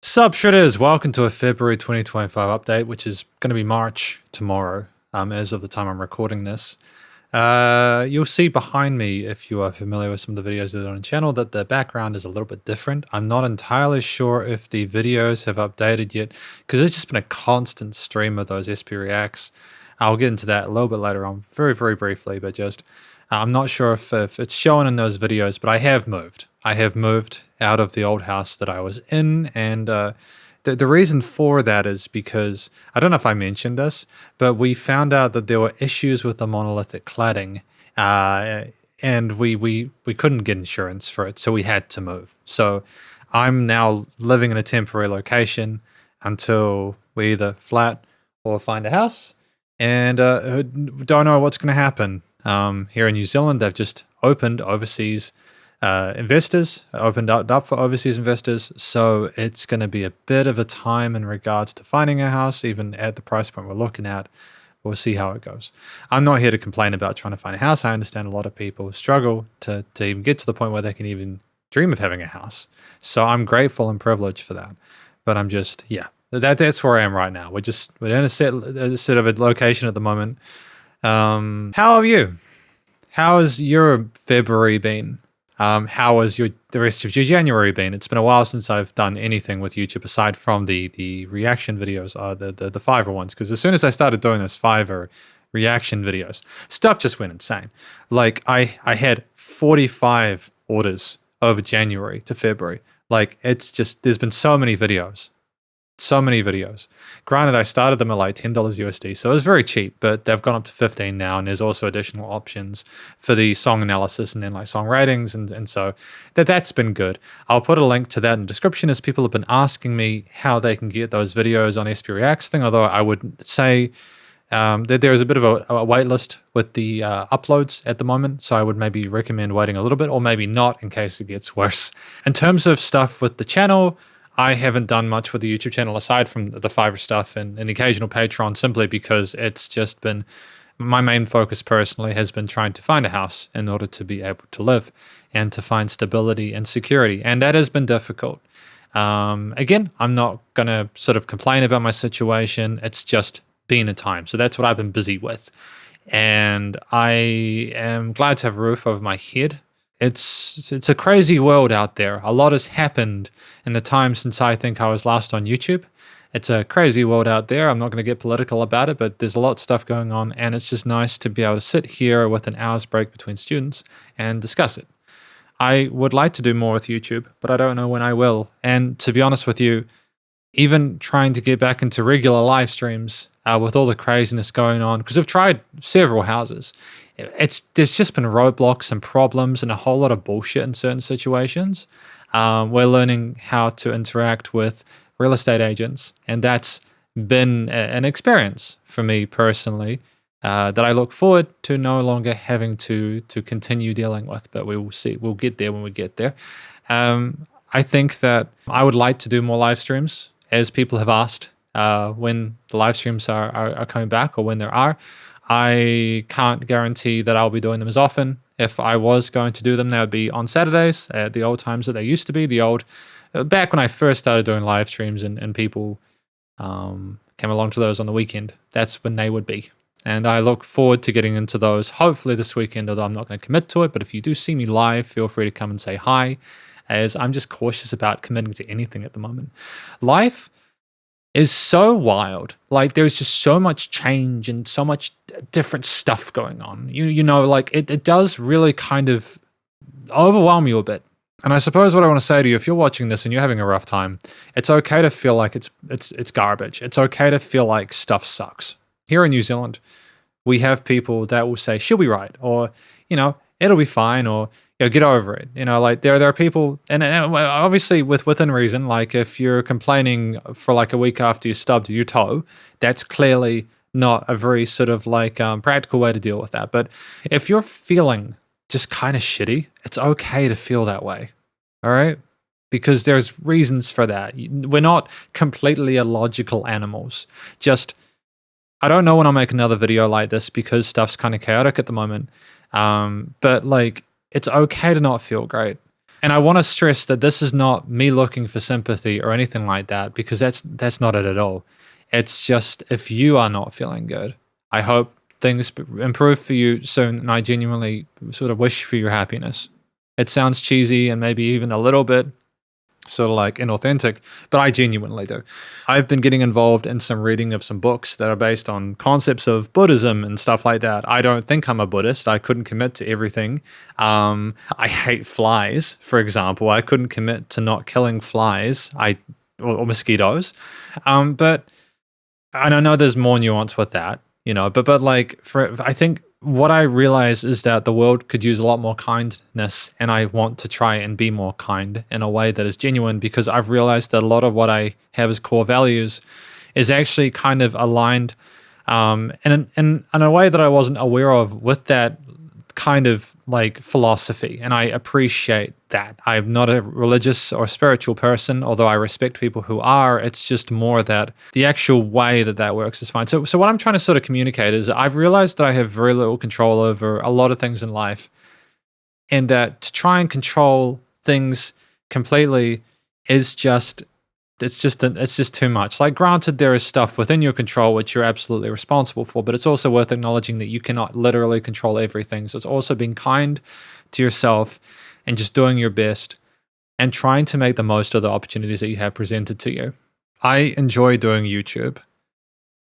Sup, Shredders! Welcome to a February 2025 update, which is going to be March tomorrow, as of the time I'm recording this. You'll see behind me, if you are familiar with some of the videos that are on the channel, that the background is a little bit different. I'm not entirely sure if the videos have updated yet, because it's just been a constant stream of those SP Reacts. I'll get into that a little bit later on, very, very briefly, but just I'm not sure if it's showing in those videos, but I have moved. I have moved out of the old house that I was in, and the reason for that is because, I don't know if I mentioned this, but we found out that there were issues with the monolithic cladding, and we couldn't get insurance for it, so we had to move. So I'm now living in a temporary location until we either flat or find a house, and don't know what's going to happen. Here in New Zealand, they've just opened overseas opened up for overseas investors. So it's going to be a bit of a time in regards to finding a house, even at the price point we're looking at. We'll see how it goes. I'm not here to complain about trying to find a house. I understand a lot of people struggle to even get to the point where they can even dream of having a house. So I'm grateful and privileged for that. But I'm just, yeah, that's where I am right now. We're in a set of a location at the moment. How have you? How has your February been? How has the rest of your January been? It's been a while since I've done anything with YouTube aside from the reaction videos, the Fiverr ones. Because as soon as I started doing those Fiverr reaction videos, stuff just went insane. Like I had 45 orders over January to February. Like it's just, there's been so many videos. So many videos. Granted, I started them at like $10 USD, so it was very cheap, but they've gone up to 15 now, and there's also additional options for the song analysis and then like song ratings, and so that's been good. I'll put a link to that in the description, as people have been asking me how they can get those videos on SP Reacts thing, although I would say that there is a bit of a wait list with the uploads at the moment, so I would maybe recommend waiting a little bit, or maybe not in case it gets worse. In terms of stuff with the channel, I haven't done much with the YouTube channel aside from the Fiverr stuff and the occasional Patreon, simply because it's just been, my main focus personally has been trying to find a house in order to be able to live and to find stability and security. And that has been difficult. Again, I'm not going to sort of complain about my situation. It's just been a time. So that's what I've been busy with. And I am glad to have a roof over my head. It's a crazy world out there. A lot has happened in the time since I think I was last on YouTube. It's a crazy world out there. I'm not going to get political about it, but there's a lot of stuff going on, and it's just nice to be able to sit here with an hour's break between students and discuss it. I would like to do more with YouTube, but I don't know when I will. And to be honest with you, even trying to get back into regular live streams with all the craziness going on, because I've tried several houses. There's just been roadblocks and problems and a whole lot of bullshit in certain situations. We're learning how to interact with real estate agents, and that's been an experience for me personally that I look forward to no longer having to continue dealing with. But we will see. We'll get there when we get there. I think that I would like to do more live streams, as people have asked when the live streams are coming back, or when there are. I can't guarantee that I'll be doing them as often. If I was going to do them, they would be on Saturdays at the old times that they used to be. Back when I first started doing live streams and people came along to those on the weekend, that's when they would be. And I look forward to getting into those hopefully this weekend, although I'm not going to commit to it. But if you do see me live, feel free to come and say hi, as I'm just cautious about committing to anything at the moment. Life is so wild. Like, there's just so much change and so much different stuff going on. You know, like it does really kind of overwhelm you a bit. And I suppose what I want to say to you, if you're watching this and you're having a rough time, it's okay to feel like it's garbage. It's okay to feel like stuff sucks. Here in New Zealand, we have people that will say, she'll be right, or, you know, it'll be fine, or, you know, get over it. You know, like there are people, and obviously within reason, like if you're complaining for like a week after you stubbed your toe, that's clearly not a very sort of like practical way to deal with that. But if you're feeling just kind of shitty, it's okay to feel that way. All right? Because there's reasons for that. We're not completely illogical animals. Just, I don't know when I'll make another video like this because stuff's kind of chaotic at the moment. But like, it's okay to not feel great. And I want to stress that this is not me looking for sympathy or anything like that, because that's not it at all. It's just, if you are not feeling good, I hope things improve for you soon, and I genuinely sort of wish for your happiness. It sounds cheesy and maybe even a little bit sort of like inauthentic, but I genuinely do. I've been getting involved in some reading of some books that are based on concepts of Buddhism and stuff like that. I don't think I'm a Buddhist. I couldn't commit to everything. I hate flies, for example. I couldn't commit to not killing flies or mosquitoes. But I don't know, there's more nuance with that, but like, I think what I realize is that the world could use a lot more kindness, and I want to try and be more kind in a way that is genuine, because I've realized that a lot of what I have as core values is actually kind of aligned in a way that I wasn't aware of with that kind of like philosophy, and I appreciate that. I'm not a religious or spiritual person, although I respect people who are. It's just more that the actual way that works is fine. So what I'm trying to sort of communicate is I've realized that I have very little control over a lot of things in life, and that to try and control things completely is just it's just too much. Like, granted, there is stuff within your control which you're absolutely responsible for, but it's also worth acknowledging that you cannot literally control everything. So it's also being kind to yourself and just doing your best and trying to make the most of the opportunities that you have presented to you. I enjoy doing YouTube.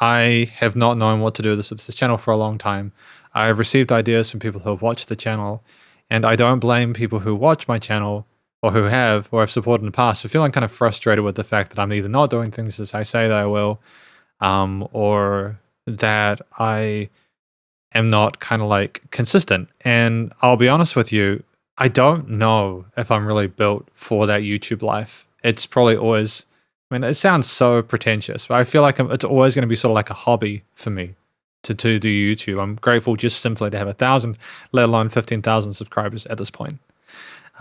I have not known what to do with this channel for a long time. I've received ideas from people who have watched the channel, and I don't blame people who watch my channel or who have supported in the past for feeling kind of frustrated with the fact that I'm either not doing things as I say that I will, or that I am not kind of like consistent. And I'll be honest with you, I don't know if I'm really built for that YouTube life. It's probably always, it sounds so pretentious, but I feel like it's always going to be sort of like a hobby for me to do YouTube. I'm grateful just simply to have 1,000, let alone 15,000 subscribers at this point.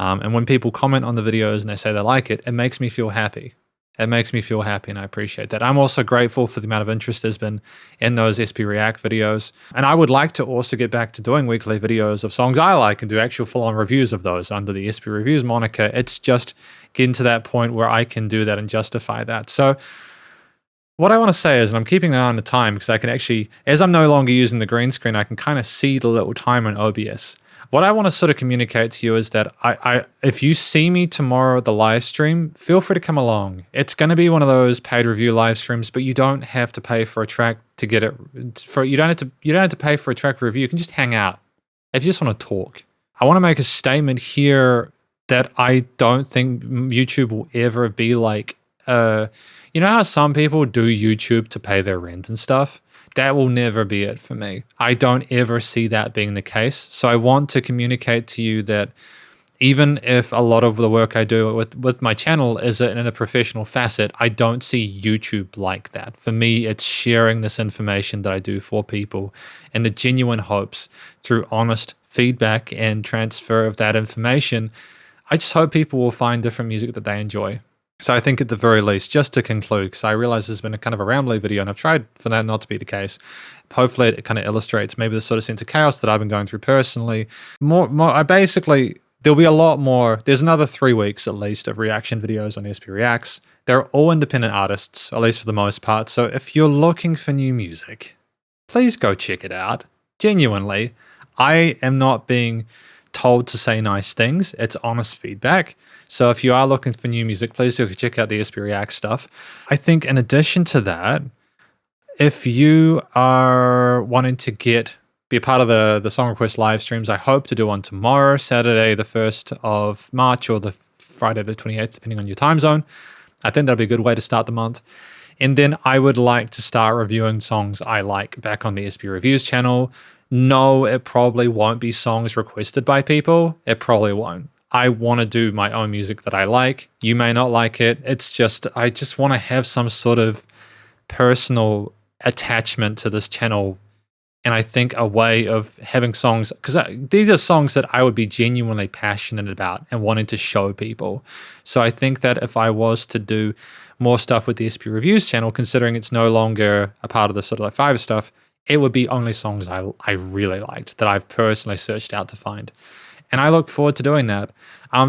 And when people comment on the videos and they say they like it, it makes me feel happy. It makes me feel happy, and I appreciate that. I'm also grateful for the amount of interest there's been in those SP React videos. And I would like to also get back to doing weekly videos of songs I like and do actual full-on reviews of those under the SP Reviews moniker. It's just getting to that point where I can do that and justify that. So what I want to say is, and I'm keeping an eye on the time because I can actually, as I'm no longer using the green screen, I can kind of see the little timer in OBS. What I want to sort of communicate to you is that if you see me tomorrow at the live stream, feel free to come along. It's going to be one of those paid review live streams, but you don't have to pay for a track to get it. You don't have to pay for a track review. You can just hang out if you just want to talk. I want to make a statement here that I don't think YouTube will ever be like, you know how some people do YouTube to pay their rent and stuff? That will never be it for me. I don't ever see that being the case. So I want to communicate to you that even if a lot of the work I do with my channel is in a professional facet, I don't see YouTube like that. For me, it's sharing this information that I do for people in the genuine hopes, through honest feedback and transfer of that information, I just hope people will find different music that they enjoy. So I think at the very least, just to conclude, because I realize there's been a kind of a rambly video and I've tried for that not to be the case. Hopefully it kind of illustrates maybe the sort of sense of chaos that I've been going through personally. There'll be a lot more. There's another 3 weeks at least of reaction videos on SP Reacts. They're all independent artists, at least for the most part. So if you're looking for new music, please go check it out. Genuinely, I am not being told to say nice things. It's honest feedback. So if you are looking for new music, please do check out the SP React stuff. I think in addition to that, if you are wanting to be a part of the song request live streams, I hope to do one tomorrow, Saturday the 1st of March, or the Friday the 28th, depending on your time zone. I think that'll be a good way to start the month. And then I would like to start reviewing songs I like back on the SP Reviews channel. No, it probably won't be songs requested by people. It probably won't. I want to do my own music that I like. You may not like it. It's just, I just want to have some sort of personal attachment to this channel. And I think a way of having songs, because these are songs that I would be genuinely passionate about and wanting to show people. So I think that if I was to do more stuff with the SP Reviews channel, considering it's no longer a part of the sort of like Fiverr stuff, it would be only songs I really liked that I've personally searched out to find. And I look forward to doing that.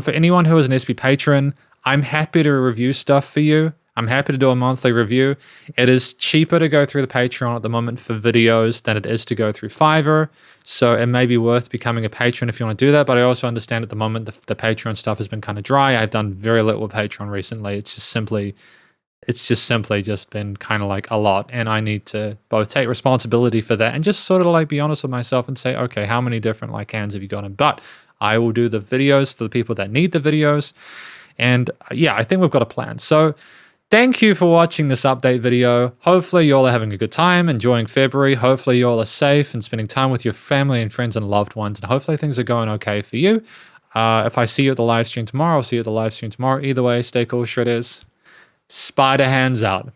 For anyone who is an SB patron, I'm happy to review stuff for you. I'm happy to do a monthly review. It is cheaper to go through the Patreon at the moment for videos than it is to go through Fiverr. So it may be worth becoming a patron if you want to do that. But I also understand at the moment the Patreon stuff has been kind of dry. I've done very little with Patreon recently. It's just simply just been kind of like a lot. And I need to both take responsibility for that and just sort of like be honest with myself and say, okay, how many different like hands have you gotten? But I will do the videos for the people that need the videos. And yeah, I think we've got a plan. So thank you for watching this update video. Hopefully you all are having a good time, enjoying February. Hopefully you all are safe and spending time with your family and friends and loved ones. And hopefully things are going okay for you. If I see you at the live stream tomorrow, I'll see you at the live stream tomorrow. Either way, stay cool, shredders. Spider hands out.